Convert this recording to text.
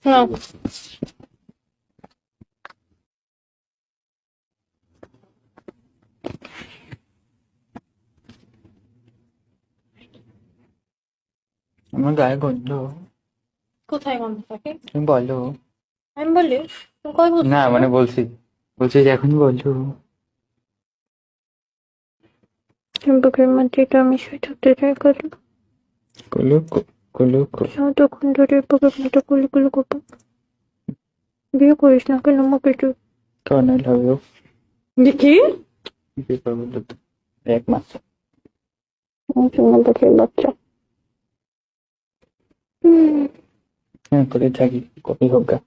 না আমার গায়ে গন্ধ। কোথায় গন্ধ থাকে? তুমি বলো। আমি বলি তুমি কই বলছো? না মানে বলছি যে এখন বলো। বুকের মধ্যে এটা আমি শুয়ে থাকতে চাই করলো কুলু কুলু তখন ধরে বুকের মধ্যে কুলি কুলি করবো। বিয়ে করিস না কেন আমাকে তুই? কর্নেল হবে। দেখি বিয়ে করবো তো 1 মাস। বাচ্চা হ্যাঁ করে থাকি কপি হোক গা।